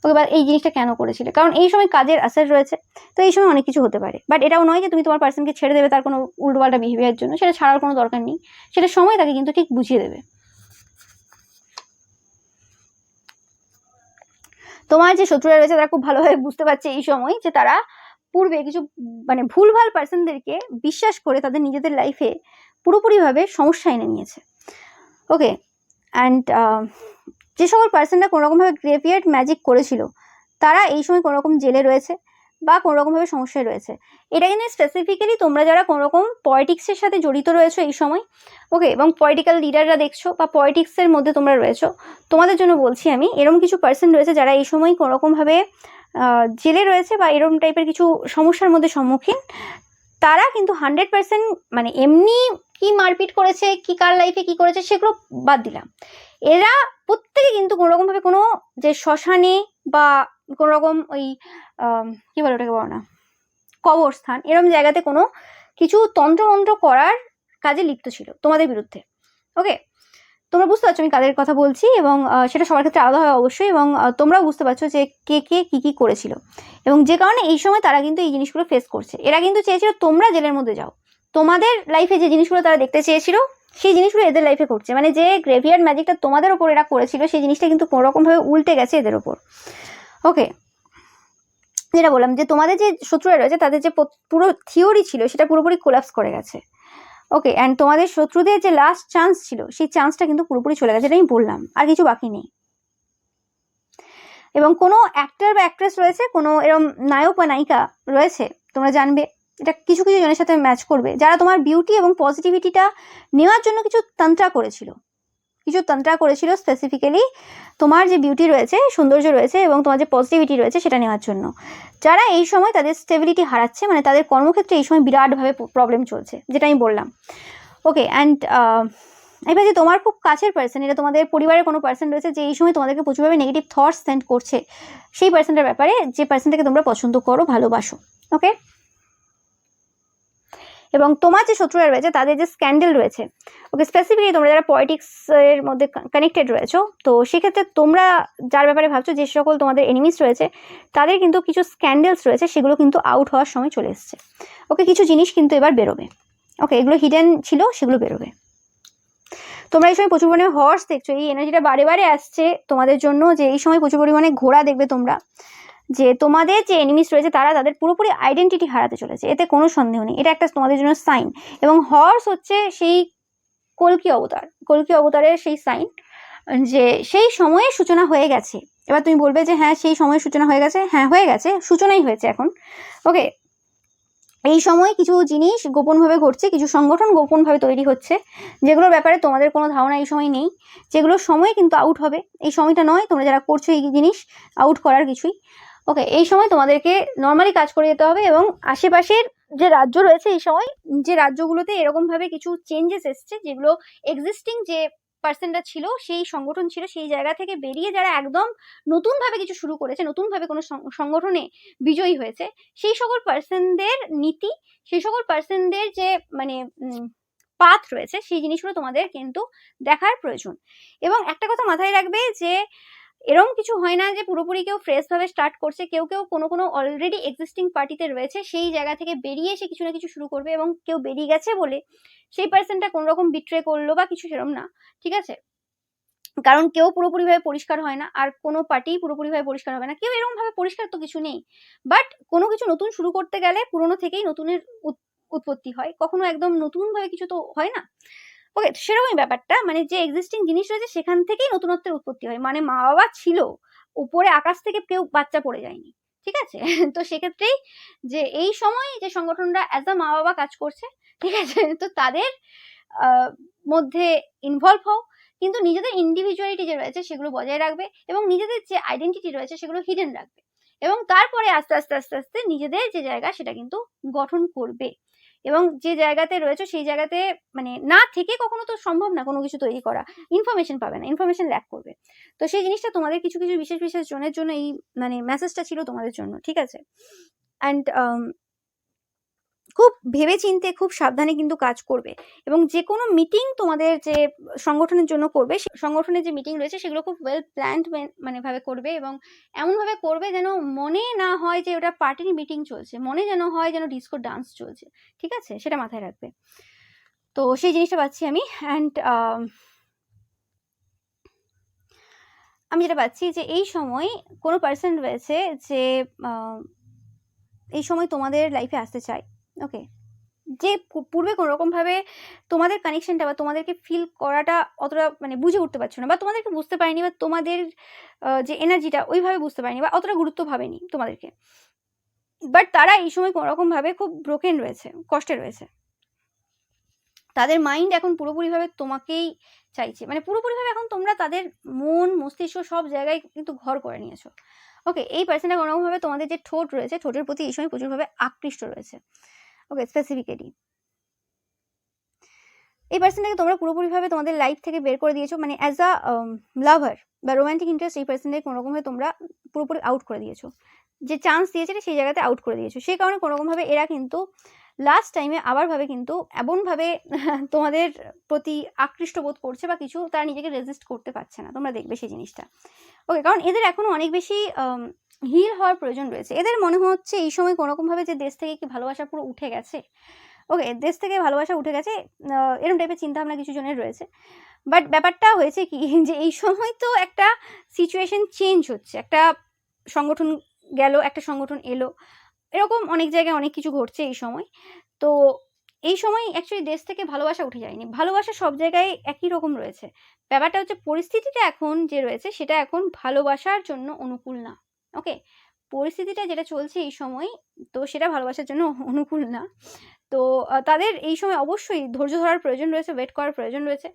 ওকে, বা এই জিনিসটা কেন করেছিলে, কারণ এই সময় কাজের আসার রয়েছে, তো এই সময় অনেক কিছু হতে পারে। বাট এটাও নয় যে তুমি তোমার পার্সনকে ছেড়ে দেবে তার কোনো উল্টোপাল্টা বিহেভিয়ার জন্য, সেটা ছাড়ার কোনো দরকার নেই, সেটা সময় তাকে কিন্তু ঠিক বুঝিয়ে দেবে। তোমার যে শত্রুরা রয়েছে তারা খুব ভালোভাবে বুঝতে পারছে এই সময় যে তারা পূর্বে কিছু মানে ভুলভাল পার্সনদেরকে বিশ্বাস করে তাদের নিজেদের লাইফে পুরোপুরিভাবে সমস্যা এনে নিয়েছে। ওকে, অ্যান্ড যে সকল পার্সনরা কোনোরকমভাবে গ্রেভিয়ার্ড ম্যাজিক করেছিল, তারা এই সময় কোনো রকম জেলে রয়েছে বা কোনো রকমভাবে সমস্যায় রয়েছে। এটা কিন্তু স্পেসিফিক্যালি তোমরা যারা কোনো রকম পলিটিক্সের সাথে জড়িত রয়েছো এই সময়, ওকে, এবং পলিটিক্যাল লিডাররা দেখছো বা পলিটিক্সের মধ্যে তোমরা রয়েছো, তোমাদের জন্য বলছি আমি, এরকম কিছু পার্সন রয়েছে যারা এই সময় কোনো রকমভাবে জেলে রয়েছে বা এরকম টাইপের কিছু সমস্যার মধ্যে সম্মুখীন। তারা কিন্তু 100% মানে এমনি কি মারপিট করেছে, কি কার লাইফে কি করেছে সেগুলো বাদ দিলাম, এরা প্রত্যেকে কিন্তু কোনো রকমভাবে কোনো যে শ্মশানে বা কোনো রকম ওই কি বলে ওটাকে বলো না, কবরস্থান, এরকম জায়গাতে কোনো কিছু তন্ত্রমন্ত্র করার কাজে লিপ্ত ছিল তোমাদের বিরুদ্ধে। ওকে, তোমরা বুঝতে পারছো আমি কাদের কথা বলছি, এবং সেটা সবার ক্ষেত্রে আলাদা হয় অবশ্যই, এবং তোমরাও বুঝতে পারছো যে কে কে কী কী করেছিল, এবং যে কারণে এই সময় তারা কিন্তু এই জিনিসগুলো ফেস করছে। এরা কিন্তু চেয়েছিল তোমরা জেলের মধ্যে যাও, তোমাদের লাইফে যে জিনিসগুলো তারা দেখতে চেয়েছিল সেই জিনিসগুলো এদের লাইফে করছে, মানে যে গ্রেভিয়ার্ড ম্যাজিকটা তোমাদের ওপর এরা করেছিল সেই জিনিসটা কিন্তু কোনোরকমভাবে উল্টে গেছে এদের ওপর। ওকে, যেটা বললাম যে তোমাদের যে শত্রুরা রয়েছে তাদের যে পুরো থিওরি ছিল সেটা পুরোপুরি কোলাপস করে গেছে। ওকে, অ্যান্ড তোমাদের শত্রুদের যে লাস্ট চান্স ছিল সেই চান্সটা কিন্তু পুরোপুরি চলে গেছে, এটা আমি বললাম, আর কিছু বাকি নেই। এবং কোনো অ্যাক্টর বা অ্যাক্ট্রেস রয়েছে, কোনো এরকম নায়ক বা নায়িকা রয়েছে, তোমরা জানবে এটা কিছু কিছু জনের সাথে ম্যাচ করবে, যারা তোমার বিউটি এবং পজিটিভিটিটা নেওয়ার জন্য কিছু তন্ত্রা করেছিল স্পেসিফিক্যালি তোমার যে বিউটি রয়েছে, সৌন্দর্য রয়েছে এবং তোমার যে পজিটিভিটি রয়েছে সেটা নেওয়ার জন্য, যারা এই সময় তাদের স্টেবিলিটি হারাচ্ছে, মানে তাদের কর্মক্ষেত্রে এই সময় বিরাটভাবে প্রবলেম চলছে, যেটা আমি বললাম। ওকে, অ্যান্ড এবার যে তোমার খুব কাছের পার্সন, এটা তোমাদের পরিবারের কোনো পার্সন রয়েছে যে এই সময় তোমাদেরকে প্রচুরভাবে নেগেটিভ থটস সেন্ড করছে সেই পার্সনটার ব্যাপারে, যে পার্সনটাকে তোমরা পছন্দ করো, ভালোবাসো। ওকে, এবং তোমার যে শত্রুরা রয়েছে তাদের যে স্ক্যান্ডেল রয়েছে, ওকে, স্পেসিফিকলি তোমরা যারা পলিটিক্সের মধ্যে কানেক্টেড রয়েছো, তো সেক্ষেত্রে তোমরা যার ব্যাপারে ভাবছো, যে সকল তোমাদের এনিমিস রয়েছে তাদের কিন্তু কিছু স্ক্যান্ডেলস রয়েছে, সেগুলো কিন্তু আউট হওয়ার সময় চলে এসছে। ওকে, কিছু জিনিস কিন্তু এবার বেরোবে। ওকে, এগুলো হিডেন ছিল, সেগুলো বেরোবে। তোমরা এই সময় প্রচুর পরিমাণে হর্স দেখছো, এই এনার্জিটা বারে বারে আসছে তোমাদের জন্য, যে এই সময় প্রচুর পরিমাণে ঘোড়া দেখবে তোমরা, যে তোমাদের যে এনিমিস রয়েছে তারা তাদের পুরোপুরি আইডেন্টিটি হারাতে চলেছে, এতে কোনো সন্দেহ নেই, এটা একটা তোমাদের জন্য সাইন। এবং হর্স হচ্ছে সেই কল্কি অবতারের সেই সাইন, যে সেই সময়ের সূচনা হয়ে গেছে। এবার তুমি বলবে যে হ্যাঁ সেই সময়ের সূচনা হয়ে গেছে, হ্যাঁ হয়ে গেছে, সূচনাই হয়েছে এখন। ওকে, এই সময় কিছু জিনিস গোপনভাবে ঘটছে, কিছু সংগঠন গোপনভাবে তৈরি হচ্ছে, যেগুলোর ব্যাপারে তোমাদের কোনো ধারণা এই সময় নেই, যেগুলোর সময় কিন্তু আউট হবে, এই সময়টা নয়, তোমরা যারা করছো এই জিনিস আউট করার কিছুই। ওকে, এই সময় তোমাদেরকে নর্মালি কাজ করে যেতে হবে, এবং আশেপাশের যে রাজ্য রয়েছে এই সময়, যে রাজ্যগুলোতে এরকমভাবে কিছু চেঞ্জেস এসছে, যেগুলো এক্সিস্টিং যে পার্সনটা ছিল, সেই সংগঠন ছিল, সেই জায়গা থেকে বেরিয়ে যারা একদম নতুনভাবে কিছু শুরু করেছে, নতুনভাবে কোনো সংগঠনে বিজয়ী হয়েছে, সেই সকল পার্সনদের নীতি, সেই সকল পার্সনদের যে মানে পাথ রয়েছে, সেই জিনিসগুলো তোমাদের কিন্তু দেখার প্রয়োজন। এবং একটা কথা মাথায় রাখবে যে এরকম কিছু হয় না যে পুরোপুরি কেউ ফ্রেশ ভাবে স্টার্ট করছে, কেউ কোনো অলরেডি এক্সিস্টিং পার্টিতে রয়েছে, সেই জায়গা থেকে বেরিয়ে এসে কিছু না কিছু শুরু করবে, এবং কেউ বেরিয়ে গেছে বলে সেই পার্সনটা কোনো রকম বিট্রে করলো বা কিছু সেরকম না, ঠিক আছে? কারণ কেউ পুরোপুরিভাবে পরিষ্কার হয় না, আর কোনো পার্টি পুরোপুরিভাবে পরিষ্কার হবে না, কেউ এরকম ভাবে পরিষ্কার তো কিছু নেই। বাট কোনো কিছু নতুন শুরু করতে গেলে পুরোনো থেকেই নতুনের উৎপত্তি হয়, কখনো একদম নতুন ভাবে কিছু তো হয় না। ওকে, সেরকমই ব্যাপারটা, মানে যে এক্সিস্টিং জিনিস রয়েছে সেখান থেকেই নতুনত্বের উৎপত্তি হয়, মানে মা বাবা ছিল, উপরে আকাশ থেকে কেউ বাচ্চা পড়ে যায়নি, ঠিক আছে? তো সেক্ষেত্রেই যে এই সময় যে সংগঠনরা অ্যাজ আ মা বাবা কাজ করছে, ঠিক আছে, তো তাদের মধ্যে ইনভলভ হও, কিন্তু নিজেদের ইন্ডিভিজুয়ালিটি যে রয়েছে সেগুলো বজায় রাখবে, এবং নিজেদের যে আইডেন্টিটি রয়েছে সেগুলো হিডেন রাখবে, এবং তারপরে আস্তে আস্তে আস্তে আস্তে নিজেদের যে জায়গা সেটা কিন্তু গঠন করবে। এবং যে জায়গাতে রয়েছে সেই জায়গাতে মানে না থেকে কখনো তো সম্ভব না কোনো কিছু তৈরি করা, ইনফরমেশন পাবে না, ইনফরমেশন ল্যাক করবে। তো সেই জিনিসটা তোমাদের কিছু কিছু বিশেষ বিশেষ জনের জন্য এই মানে মেসেজটা ছিল তোমাদের জন্য, ঠিক আছে? অ্যান্ড খুব ভেবে চিন্তে খুব সাবধানে কিন্তু কাজ করবে, এবং যে কোনো মিটিং তোমাদের যে সংগঠনের জন্য করবে, সংগঠনের যে মিটিং রয়েছে সেগুলো খুব ওয়েল প্ল্যান্ড মানে ভাবে করবে, এবং এমনভাবে করবে যেন মনে না হয় যে ওটা পার্টির মিটিং চলছে, মনে যেন হয় যেন ডিস্কো ডান্স চলছে, ঠিক আছে? সেটা মাথায় রাখবে। তো সেই জিনিসটা পাচ্ছি আমি। অ্যান্ড আমি যেটা পাচ্ছি যে এই সময় কোনো পার্সন রয়েছে যে এই সময় তোমাদের লাইফে আসতে চায়। ওকে, যে পূর্বে কোনো রকমভাবে তোমাদের কানেকশনটা বা তোমাদেরকে ফিল করাটা অতটা মানে বুঝে উঠতে পারছো না, বা তোমাদেরকে বুঝতে পারেনি, বা তোমাদের যে এনার্জিটা ওইভাবে বুঝতে পারেনি, বা অতটা গুরুত্ব ভাবেনি তোমাদেরকে। বাট তারা এই সময় কোনোরকমভাবে খুব ব্রোকেন রয়েছে, কষ্টে রয়েছে। তাদের মাইন্ড এখন পুরোপুরিভাবে তোমাকেই চাইছে, মানে পুরোপুরিভাবে এখন তোমরা তাদের মন মস্তিষ্ক সব জায়গায় কিন্তু ঘর করে নিয়েছো। ওকে, এই পার্সনটা কোনোরকমভাবে তোমাদের যে ঠোঁট রয়েছে, ঠোঁটের প্রতি এই সময় প্রচুরভাবে আকৃষ্ট রয়েছে। ওকে, স্পেসিফিক্যালি এই পার্সনটাকে তোমরা পুরোপুরিভাবে তোমাদের লাইফ থেকে বের করে দিয়েছো, মানে অ্যাজ আ লাভার বা রোম্যান্টিক ইন্টারেস্ট এই পার্সনটাকে কোনোরকমভাবে তোমরা পুরোপুরি আউট করে দিয়েছো। যে চান্স দিয়েছিলে সেই জায়গাতে আউট করে দিয়েছো। সেই কারণে কোনোরকমভাবে এরা কিন্তু লাস্ট টাইমে আবার ভাবে কিন্তু এমনভাবে তোমাদের প্রতি আকৃষ্ট বোধ করছে বা কিছু, তারা নিজেকে রেজিস্ট করতে পারছে না। তোমরা দেখবে সেই জিনিসটা। ওকে, কারণ এদের এখনও অনেক বেশি হিল হওয়ার প্রয়োজন রয়েছে। এদের মনে হচ্ছে এই সময় কোনোরকমভাবে যে দেশ থেকে কি ভালোবাসা পুরো উঠে গেছে। ওকে, দেশ থেকে ভালোবাসা উঠে গেছে, এরকম টাইপের চিন্তাভাবনা কিছু জনের রয়েছে। বাট ব্যাপারটা হয়েছে কি, যে এই সময় তো একটা সিচুয়েশন চেঞ্জ হচ্ছে, একটা সংগঠন গেল, একটা সংগঠন এলো, এরকম অনেক জায়গায় অনেক কিছু ঘটছে এই সময়। তো এই সময় অ্যাকচুয়ালি দেশ থেকে ভালোবাসা উঠে যায়নি, ভালোবাসা সব জায়গায় একই রকম রয়েছে। ব্যাপারটা হচ্ছে পরিস্থিতিটা এখন যে রয়েছে সেটা এখন ভালোবাসার জন্য অনুকূল না। ওকে, পরিস্থিতিটা যেটা চলছে এই সময়, তো সেটা ভালোবাসার জন্য অনুকূল না। তো তাদের এই সময় অবশ্যই ধৈর্য ধরার প্রয়োজন রয়েছে, ওয়েট করার প্রয়োজন রয়েছে।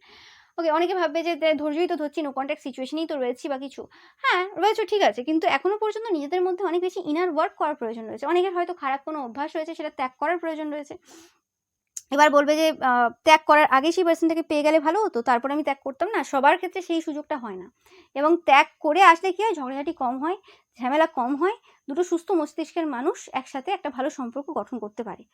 ওকে, অনেকে ভাববে যে ধৈর্যই তো ধরছি, নো কন্ট্যাক্ট সিচুয়েশনেই তো রয়েছি বা কিছু। হ্যাঁ, রয়েছে, ঠিক আছে, কিন্তু এখনো পর্যন্ত নিজেদের মধ্যে অনেক বেশি ইনার ওয়ার্ক করার প্রয়োজন রয়েছে। অনেকের হয়তো খারাপ কোনো অভ্যাস রয়েছে, সেটা ত্যাগ করার প্রয়োজন রয়েছে। এবার বলবে যে ত্যাগ করার আগে সেই পার্সনটাকে পেয়ে গেলে ভালো হতো, তারপর আমি ত্যাগ করতাম না। সবার ক্ষেত্রে সেই সুযোগটা হয় না, এবং ত্যাগ করে আসলে কি হয়, ঝগড়াঝাটি কম হয়, ঝামেলা কম হয়, দুটো সুস্থ মস্তিষ্কের মানুষ একসাথে একটা ভালো সম্পর্ক গঠন করতে পারে।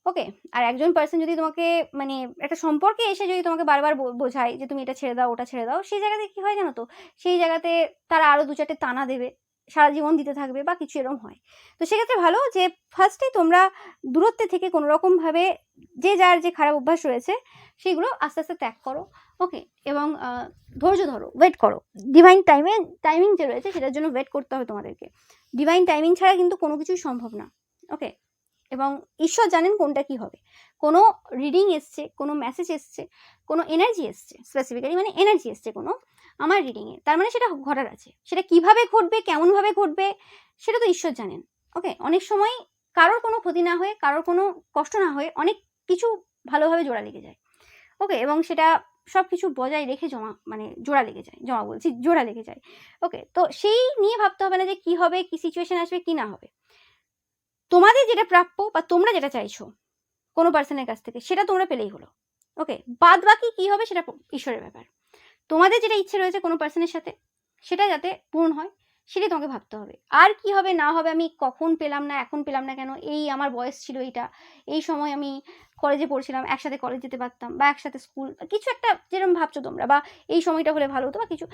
ওকে, আর একজন পার্সন যদি তোমাকে মানে একটা সম্পর্কে এসে যদি তোমাকে বারবার বোঝায় যে তুমি এটা ছেড়ে দাও, ওটা ছেড়ে দাও, সেই জায়গাতে কি হয় জানো তো, সেই জায়গাতে তারা আরও দু চারটে টানা দেবে, সারা জীবন দিতে থাকবে বা কিছু এরকম হয়। তো সেক্ষেত্রে ভালো যে ফার্স্টেই তোমরা দূরত্বে থেকে কোনোরকমভাবে যে যার যে খারাপ অভ্যাস রয়েছে সেইগুলো আস্তে আস্তে ত্যাগ করো। ওকে, এবং ধৈর্য ধরো, ওয়েট করো। ডিভাইন টাইমিং যে রয়েছে সেটার জন্য ওয়েট করতে হবে তোমাদেরকে। ডিভাইন টাইমিং ছাড়া কিন্তু কোনো কিছুই সম্ভব না। ওকে, এবং ঈশ্বর জানেন কোনটা কি হবে। কোনো রিডিং এসছে, কোনো মেসেজ এসছে, কোনো এনার্জি এসছে, স্পেসিফিক্যালি মানে এনার্জি এসছে কোনো আমার রিডিংয়ে, তার মানে সেটা ঘটার আছে। সেটা কিভাবে ঘটবে, কেমনভাবে ঘটবে, সেটা তো ঈশ্বর জানেন। ওকে, অনেক সময় কারোর কোনো ক্ষতি না হয়ে, কারোর কোনো কষ্ট না হয়ে অনেক কিছু ভালোভাবে জোড়া লেগে যায়। ওকে, এবং সেটা সব কিছু বজায় রেখে মানে জোড়া লেগে যায়, জোড়া লেগে যায়। ওকে, তো সেই নিয়ে ভাবতে হবে না যে কি হবে, কি সিচুয়েশন আসবে, কি না হবে। তোমাদের যেটা প্রাপ্য বা তোমরা যেটা চাইছো কোনো পার্সনের কাছ থেকে, সেটা তোমরা পেলেই হলো। ওকে, বাদ বাকি কি হবে সেটা ঈশ্বরের ব্যাপার। তোমাদের যেটা ইচ্ছে রয়েছে কোনো পার্সনের সাথে, সেটা যাতে পূরণ হয় সেটাই তোমাকে ভাবতে হবে। আর কি হবে না হবে, আমি কখন পেলাম না, এখন পেলাম না কেন, এই আমার বয়স ছিল এইটা, এই সময় আমি কলেজে পড়ছিলাম, একসাথে কলেজ যেতে পারতাম, বা একসাথে স্কুল, কিছু একটা যেরকম ভাবছো তোমরা, বা এই সময়টা হলে ভালো হতো বা কিছু,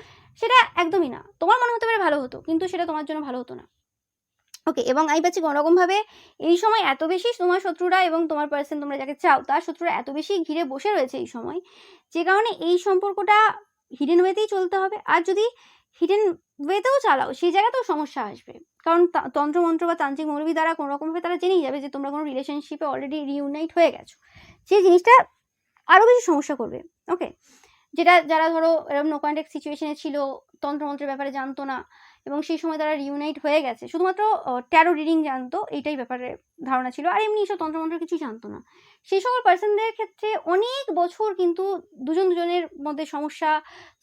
সেটা একদমই না। তোমার মনে হতে পারে ভালো হতো, কিন্তু সেটা তোমার জন্য ভালো হতো না। ওকে, এবং আমি পাচ্ছি কোনোরকমভাবে এই সময় এত বেশি তোমার শত্রুরা এবং তোমার পার্সন, তোমরা যাকে চাও তার শত্রুরা এত বেশি ঘিরে বসে রয়েছে এই সময়, যে কারণে এই সম্পর্কটা হিডেন ওয়েতেই চলতে হবে। আর যদি হিডেন ওয়েতেও চালাও, সেই জায়গাতেও সমস্যা আসবে, কারণ তন্ত্রমন্ত্র বা তান্ত্রিক মৌলবি দ্বারা কোনোরকমভাবে তারা জেনেই যাবে যে তোমরা কোনো রিলেশনশিপে অলরেডি রিউনাইট হয়ে গেছো। সেই জিনিসটা আরও বেশি সমস্যা করবে। ওকে, যারা ধরো এরকম নো কন্ট্যাক্ট সিচুয়েশনে ছিল, তন্ত্রমন্ত্রের ব্যাপারে জানতো না, এবং সেই সময় তারা রিউনাইট হয়ে গেছে, শুধুমাত্র ট্যারো রিডিং জানতো, এইটাই ব্যাপারে ধারণা ছিল, আর এমনি এসব তন্ত্রমন্ত্র কিছুই জানতো না। সেই সকল পার্সনদের ক্ষেত্রে অনেক বছর কিন্তু দুজনের মধ্যে সমস্যা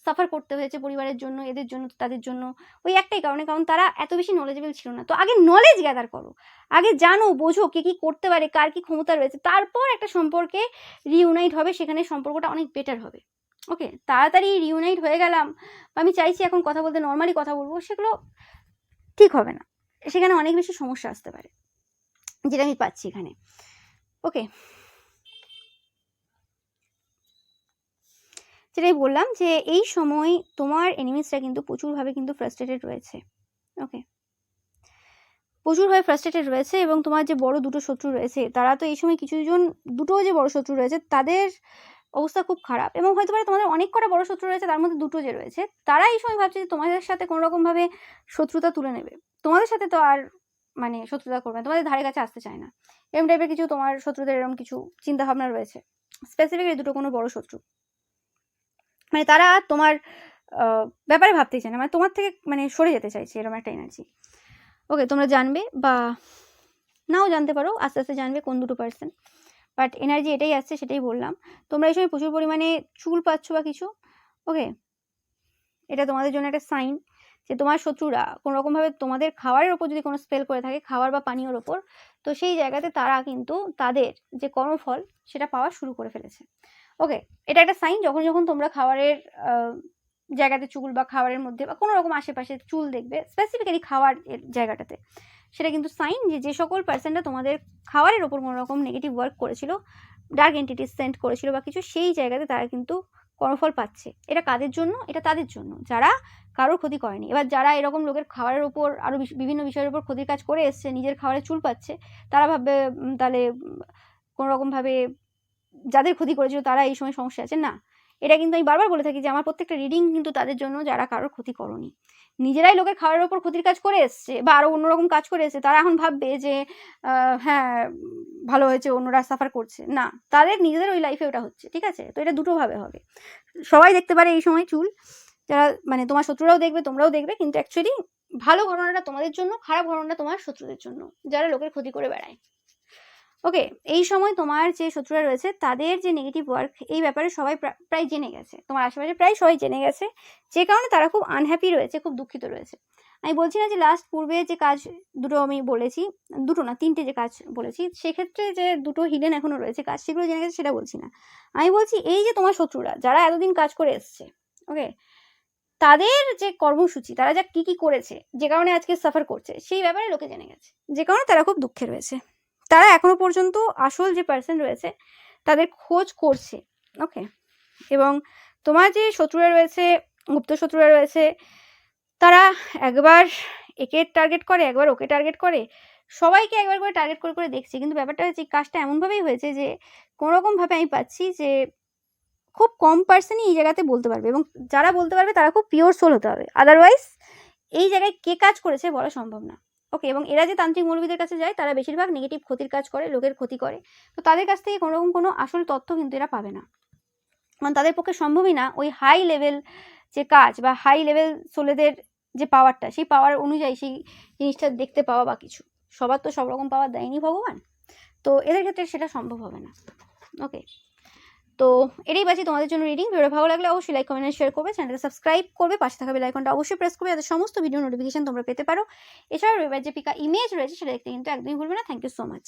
সাফার করতে হয়েছে, পরিবারের জন্য, এদের জন্য, তাদের জন্য, ওই একটাই কারণে, কারণ তারা এত বেশি নলেজেবল ছিল না। তো আগে নলেজ গ্যাদার করো, আগে জানো, বোঝো কে কী করতে পারে, কার কী ক্ষমতা রয়েছে, তারপর একটা সম্পর্কে রিউনাইট হবে, সেখানে সম্পর্কটা অনেক বেটার হবে। ওকে, তাড়াতাড়ি রিউনাইট হয়ে গেলাম, আমি চাইছি এখন কথা বলতে, নর্মালি কথা বলবো, সেগুলো ঠিক হবে না। সেখানে অনেক বেশি সমস্যা আসতে পারে, যেটা আমি পাচ্ছি এখানে। ওকে, যেটাই বললাম যে এই সময় তোমার এনিমিসরা কিন্তু প্রচুরভাবে কিন্তু ফ্রাস্ট্রেটেড রয়েছে। ওকে, প্রচুরভাবে ফ্রাস্ট্রেটেড রয়েছে, এবং তোমার যে বড় দুটো শত্রু রয়েছে, তারা তো এই সময় কিছুজন, দুটো যে বড় শত্রু রয়েছে তাদের অবস্থা খুব খারাপ, এবং হয়তো পারে তোমাদের অনেক কটা বড় শত্রু রয়েছে, তার মধ্যে দুটো যে রয়েছে, তারা এই সময় ভাবছে যে তোমাদের সাথে কোনো রকমভাবে শত্রুতা তুলে নেবে। তোমাদের সাথে তো আর মানে শত্রুতা করবে না, তোমাদের ধারে কাছে আসতে চায় না, এরকম টাইপের কিছু তোমার শত্রুদের এরকম কিছু চিন্তাভাবনা রয়েছে। স্পেসিফিক এই দুটো কোনো বড় শত্রু, মানে তারা তোমার ব্যাপারে ভাবতেই চায় না, মানে তোমার থেকে মানে সরে যেতে চাইছে, এরকম একটা এনার্জি। ওকে, তোমরা জানবে বা নাও জানতে পারো, আস্তে আস্তে জানবে কোন দুটো পার্সন, বাট এনার্জি এটাই আসছে, সেটাই বললাম। তোমরা এই সময় প্রচুর পরিমাণে চুল পাচ্ছ বা কিছু, ওকে, এটা তোমাদের জন্য একটা সাইন যে তোমার শত্রুরা কোনো রকমভাবে তোমাদের খাবারের ওপর যদি কোনো স্পেল করে থাকে, খাবার বা পানীয়র ওপর, তো সেই জায়গাতে তারা কিন্তু তাদের যে কর্মফল সেটা পাওয়া শুরু করে ফেলেছে। ওকে, এটা একটা সাইন, যখন যখন তোমরা খাবারের জায়গাতে চুল বা খাবারের মধ্যে বা কোনো রকম আশেপাশে চুল দেখবে, স্পেসিফিক্যালি খাওয়ার জায়গাটাতে, সেটা কিন্তু সাইন যে সকল পার্সনরা তোমাদের খাবারের ওপর কোনো রকম নেগেটিভ ওয়ার্ক করেছিল, ডার্ক এন্টিটি সেন্ড করেছিল বা কিছু, সেই জায়গাতে তারা কিন্তু কর্মফল পাচ্ছে। এটা কাদের জন্য? এটা তাদের জন্য যারা কারোর ক্ষতি করেনি। এবার যারা এরকম লোকের খাবারের ওপর আরও বিভিন্ন বিষয়ের উপর ক্ষতির কাজ করে এসছে, নিজের খাবারে চুল পাচ্ছে, তারা ভাববে তাহলে কোনো রকমভাবে যাদের ক্ষতি করেছিল তারা এই সময় সমস্যা আছে। না, এটা কিন্তু আমি বারবার বলে থাকি যে আমার প্রত্যেকটা রিডিং কিন্তু তাদের জন্য যারা কারোর ক্ষতি করনি, নিজেরাই লোকের খাবারের ওপর ক্ষতির কাজ করে এসছে বা আরও অন্যরকম কাজ করে এসছে, তারা এখন ভাববে যে হ্যাঁ ভালো হয়েছে, অন্যরা সাফার করছে। না, তাদের নিজেদের ওই লাইফে ওটা হচ্ছে, ঠিক আছে? তো এটা দুটোভাবে হবে, সবাই দেখতে পারে এই সময় চুল, যারা মানে তোমার শত্রুরাও দেখবে, তোমরাও দেখবে, কিন্তু অ্যাকচুয়ালি ভালো ঘটনাটা তোমাদের জন্য, খারাপ ঘটনাটা তোমার শত্রুদের জন্য, যারা লোকের ক্ষতি করে বেড়ায়। ওকে, এই সময় তোমার যে শত্রুরা রয়েছে তাদের যে নেগেটিভ ওয়ার্ক, এই ব্যাপারে সবাই প্রায় জেনে গেছে, তোমার আশেপাশে প্রায় সবাই জেনে গেছে, যে কারণে তারা খুব আনহ্যাপি রয়েছে, খুব দুঃখিত রয়েছে। আমি বলছি না যে লাস্ট পূর্বে যে কাজ দুটো আমি বলেছি, দুটো না তিনটে যে কাজ বলেছি, সেক্ষেত্রে যে দুটো হিডেন এখনো রয়েছে কাজ, সেগুলো জেনে গেছে সেটা বলছি না। আমি বলছি এই যে তোমার শত্রুরা যারা এতদিন কাজ করে এসছে, ওকে, তাদের যে কর্মসূচি, তারা যা কি করেছে, যে কারণে আজকে সাফার করছে, সেই ব্যাপারে লোকে জেনে গেছে, যে কারণে তারা খুব দুঃখে রয়েছে। তারা এখনো পর্যন্ত আসল যে পার্সন রয়েছে তাদের খোঁজ করছে। ওকে, এবং তোমার যে শত্রুরা রয়েছে, গুপ্ত শত্রুরা রয়েছে, তারা একবার একে টার্গেট করে, একবার ওকে টার্গেট করে, সবাইকে একবার করে টার্গেট করে করে দেখছে। কিন্তু ব্যাপারটা হচ্ছে কাজটা এমনভাবেই হয়েছে যে কোনোরকমভাবে আমি পাচ্ছি যে খুব কম পার্সনই এই জায়গাতে বলতে পারবে, এবং যারা বলতে পারবে তারা খুব পিওর সোল হতে হবে, আদারওয়াইজ এই জায়গায় কে কাজ করেছে বলা সম্ভব না। ওকে, এবং এরা যে তান্ত্রিক মৌলবীদের কাছে যায়, তারা বেশিরভাগ নেগেটিভ ক্ষতির কাজ করে, লোকের ক্ষতি করে, তো তাদের কাছ থেকে কোনো রকম কোনো আসল তথ্য কিন্তু এরা পাবে না, কারণ তাদের পক্ষে সম্ভবই না ওই হাই লেভেল যে কাজ বা হাই লেভেল সোলেদের যে পাওয়ারটা, সেই পাওয়ার অনুযায়ী সেই জিনিসটা দেখতে পাওয়া বা কিছু, সবার তো সব রকম পাওয়ার দেয়নি ভগবান, তো এদের ক্ষেত্রে সেটা সম্ভব হবে না। ওকে, তো এটাই বাকি তোমাদের জন্য রিডিং। ভিডিও ভালো লাগলে অবশ্যই লাইক, কমেন্ট, শেয়ার করবে, চ্যানেলকে সাবস্ক্রাইব করবে, পাশে থাকা বেল আইকনটা অবশ্যই প্রেস করবে, যাতে সমস্ত ভিডিও নোটিফিকেশন তোমরা পেতে পারো। এছাড়াও এবার যে পিকা ইমেজ রয়েছে সেটা দেখতে কিন্তু একদমই ভুলবে না। Thank you so much.